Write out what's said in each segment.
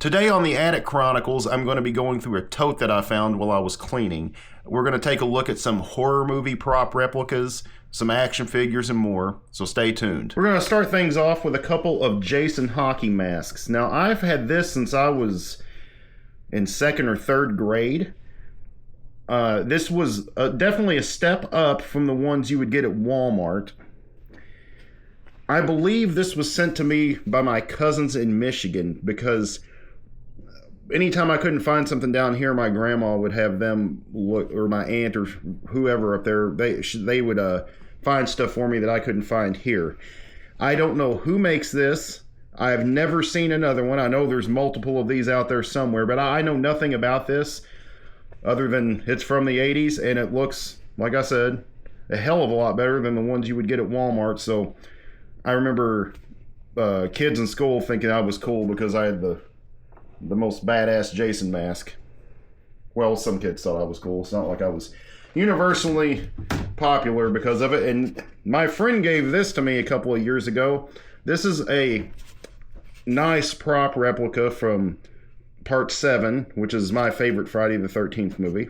Today on the Attic Chronicles, I'm going to be going through a tote that I found while I was cleaning. We're going to take a look at some horror movie prop replicas, some action figures, and more, so stay tuned. We're going to start things off with a couple of Jason hockey masks. Now, I've had this since I was in 2nd or 3rd grade. This was definitely a step up from the ones you would get at Walmart. I believe this was sent to me by my cousins in Michigan because anytime I couldn't find something down here, my grandma would have them look, or my aunt or whoever up there, they would find stuff for me that I couldn't find here. I don't know who makes this. I've never seen another one. I know there's multiple of these out there somewhere, but I know nothing about this other than it's from the 80s, and it looks, like I said, a hell of a lot better than the ones you would get at Walmart. So I remember kids in school thinking I was cool because I had the most badass Jason mask. Well, some kids thought I was cool. It's not like I was universally popular because of it. And my friend gave this to me a couple of years ago. This is a nice prop replica from Part 7, which is my favorite Friday the 13th movie.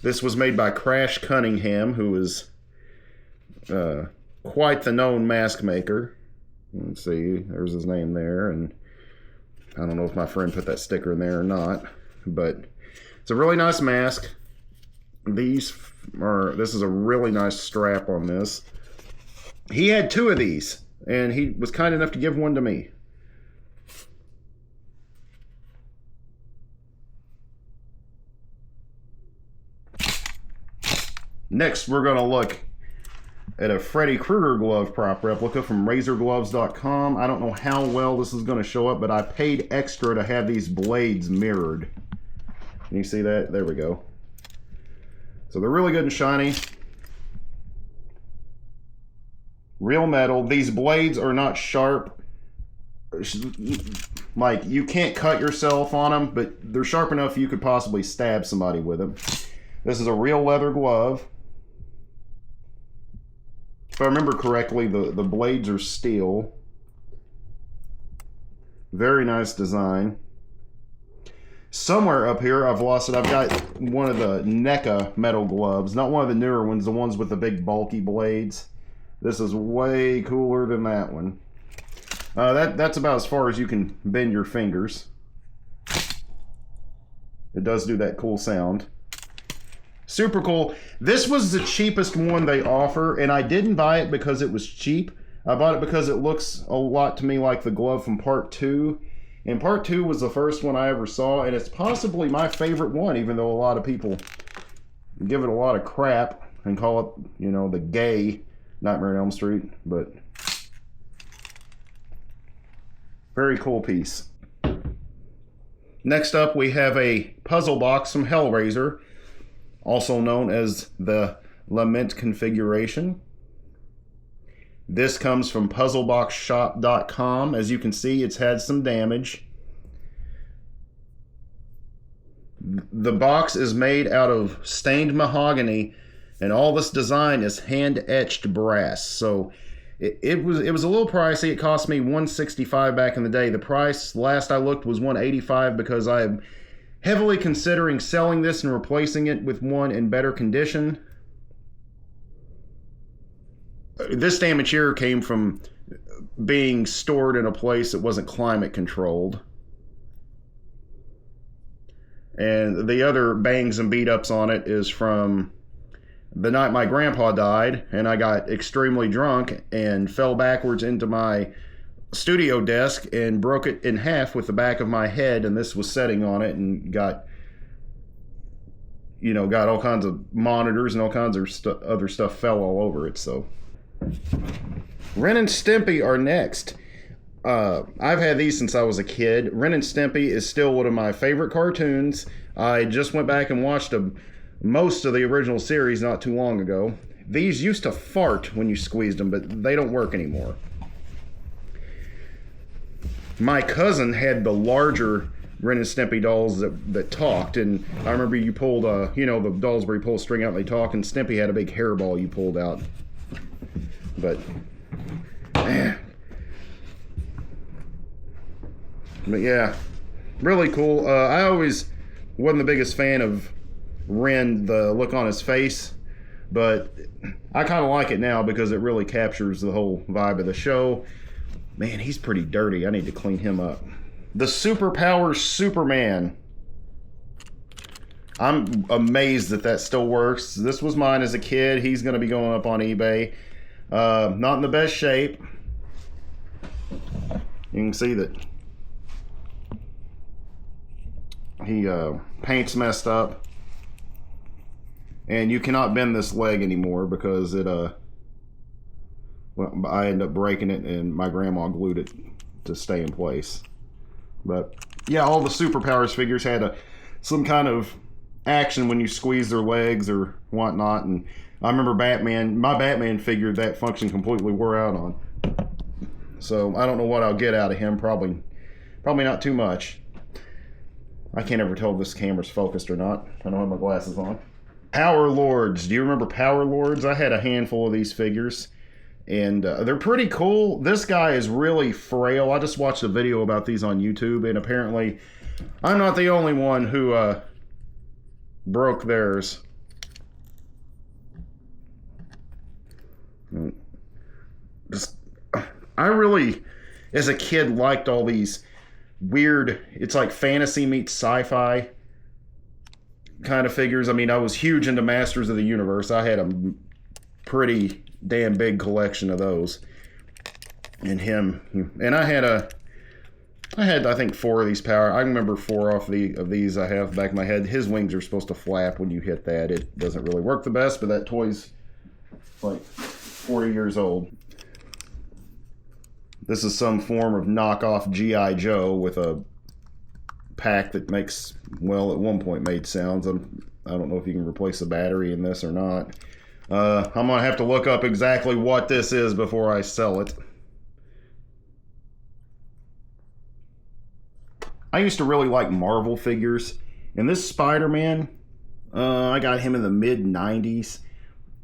This was made by Crash Cunningham, who is quite the known mask maker. Let's see, there's his name there, and I don't know if my friend put that sticker in there or not, but it's a really nice mask. This is a really nice strap on this. He had 2 of these, and he was kind enough to give one to me. Next, we're going to look at a Freddy Krueger glove prop replica from RazorGloves.com. I don't know how well this is going to show up, but I paid extra to have these blades mirrored. Can you see that? There we go. So they're really good and shiny. Real metal. These blades are not sharp. Like, you can't cut yourself on them, but they're sharp enough you could possibly stab somebody with them. This is a real leather glove. If I remember correctly, the blades are steel. Very nice design. Somewhere up here, I've lost it. I've got one of the NECA metal gloves. Not one of the newer ones, the ones with the big bulky blades. This is way cooler than that one. That's about as far as you can bend your fingers. It does do that cool sound. Super cool. This was the cheapest one they offer, and I didn't buy it because it was cheap. I bought it because it looks a lot to me like the glove from Part 2. And Part 2 was the first one I ever saw, and it's possibly my favorite one, even though a lot of people give it a lot of crap and call it, you know, the gay Nightmare on Elm Street. But very cool piece. Next up, we have a puzzle box from Hellraiser, also known as the Lament configuration. This comes from puzzleboxshop.com. As you can see, it's had some damage. The box is made out of stained mahogany, and all this design is hand-etched brass. So it was a little pricey. It cost me $165 back in the day. The price last I looked was $185 because I'm heavily considering selling this and replacing it with one in better condition. This damage here came from being stored in a place that wasn't climate controlled. And the other bangs and beat ups on it is from the night my grandpa died, and I got extremely drunk and fell backwards into my studio desk and broke it in half with the back of my head, and this was setting on it and got all kinds of monitors and all kinds of other stuff fell all over it. So Ren and Stimpy are next. I've had these since I was a kid. Ren and Stimpy is still one of my favorite cartoons. I just went back and watched most of the original series not too long ago. These used to fart when you squeezed them, but they don't work anymore. My cousin had the larger Ren and Stimpy dolls that talked, and I remember you pulled, the dolls where you pull a string out and they talk, and Stimpy had a big hairball you pulled out. But, man, But yeah, really cool. I always wasn't the biggest fan of Ren, the look on his face, but I kind of like it now because it really captures the whole vibe of the show. Man, he's pretty dirty. I need to clean him up. The Superpowers Superman. I'm amazed that that still works. This was mine as a kid. He's going to be going up on eBay. Not in the best shape. You can see that he paint's messed up. And you cannot bend this leg anymore because it well, I ended up breaking it and my grandma glued it to stay in place. But yeah, all the Superpowers figures had some kind of action when you squeeze their legs or whatnot. And I remember my Batman figure, that function completely wore out on. So I don't know what I'll get out of him. Probably not too much. I can't ever tell if this camera's focused or not. I don't have my glasses on. Power Lords. Do you remember Power Lords? I had a handful of these figures, and they're pretty cool. This guy is really frail. I just watched a video about these on YouTube, and apparently I'm not the only one who broke theirs. I really, as a kid, liked all these weird, it's like fantasy meets sci-fi kind of figures. I mean, I was huge into Masters of the Universe. I had a pretty damn big collection of those. And I had I think 4 of these power. I remember 4 of these I have back in my head. His wings are supposed to flap when you hit that. It doesn't really work the best, but that toy's like 40 years old. This is some form of knockoff G.I. Joe with a pack that makes, well, at one point made sounds. I don't know if you can replace the battery in this or not. I'm going to have to look up exactly what this is before I sell it. I used to really like Marvel figures. And this Spider-Man, I got him in the mid-90s.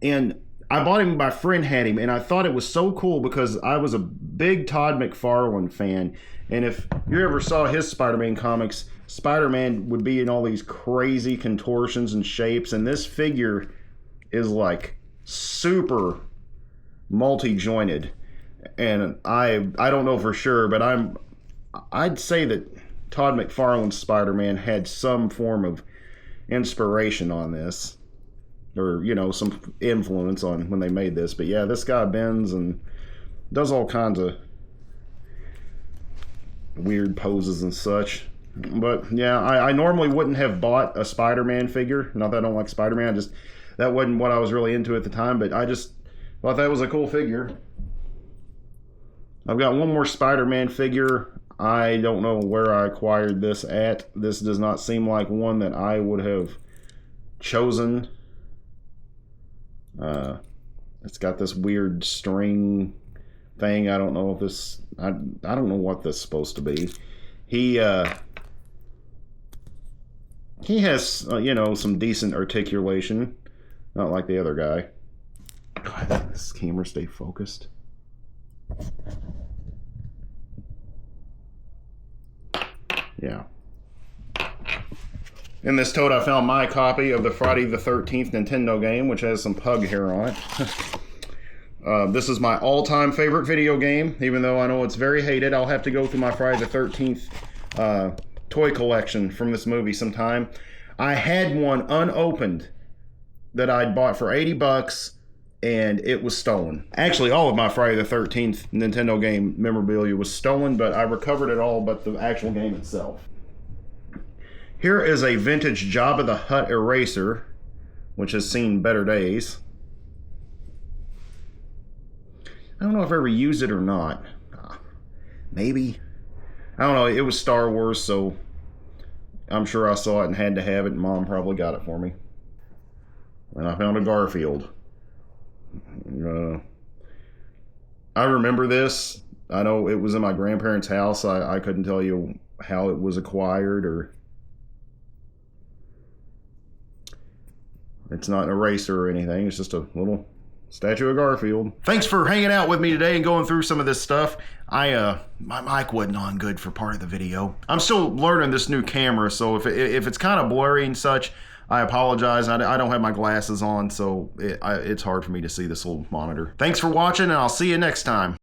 And I bought him, my friend had him, and I thought it was so cool because I was a big Todd McFarlane fan. And if you ever saw his Spider-Man comics, Spider-Man would be in all these crazy contortions and shapes, and this figure is like super multi-jointed. And I don't know for sure, but I'd say that Todd McFarlane's Spider-Man had some form of inspiration on this, or some influence on when they made this. But yeah, this guy bends and does all kinds of weird poses and such. But yeah, I normally wouldn't have bought a Spider-Man figure. Not that I don't like Spider-Man, that wasn't what I was really into at the time, but I just thought that was a cool figure. I've got one more Spider-Man figure. I don't know where I acquired this at. This does not seem like one that I would have chosen. It's got this weird string thing. I don't know if this, I don't know what this is supposed to be. He has, some decent articulation. Not like the other guy. God, this camera stay focused. Yeah. In this tote, I found my copy of the Friday the 13th Nintendo game, which has some pug hair on it. This is my all-time favorite video game. Even though I know it's very hated, I'll have to go through my Friday the 13th toy collection from this movie sometime. I had one unopened that I'd bought for $80, and it was stolen. Actually, all of my Friday the 13th Nintendo game memorabilia was stolen, but I recovered it all but the actual game itself. Here is a vintage Jabba the Hutt eraser, which has seen better days. I don't know if I ever used it or not. Maybe. I don't know. It was Star Wars, so I'm sure I saw it and had to have it, and Mom probably got it for me. And I found a Garfield. I remember this. I know it was in my grandparents' house. I couldn't tell you how it was acquired, or it's not an eraser or anything. It's just a little Statue of Garfield. Thanks for hanging out with me today and going through some of this stuff. My mic wasn't on good for part of the video. I'm still learning this new camera, so if it's kind of blurry and such, I apologize. I don't have my glasses on, so it's hard for me to see this little monitor. Thanks for watching, and I'll see you next time.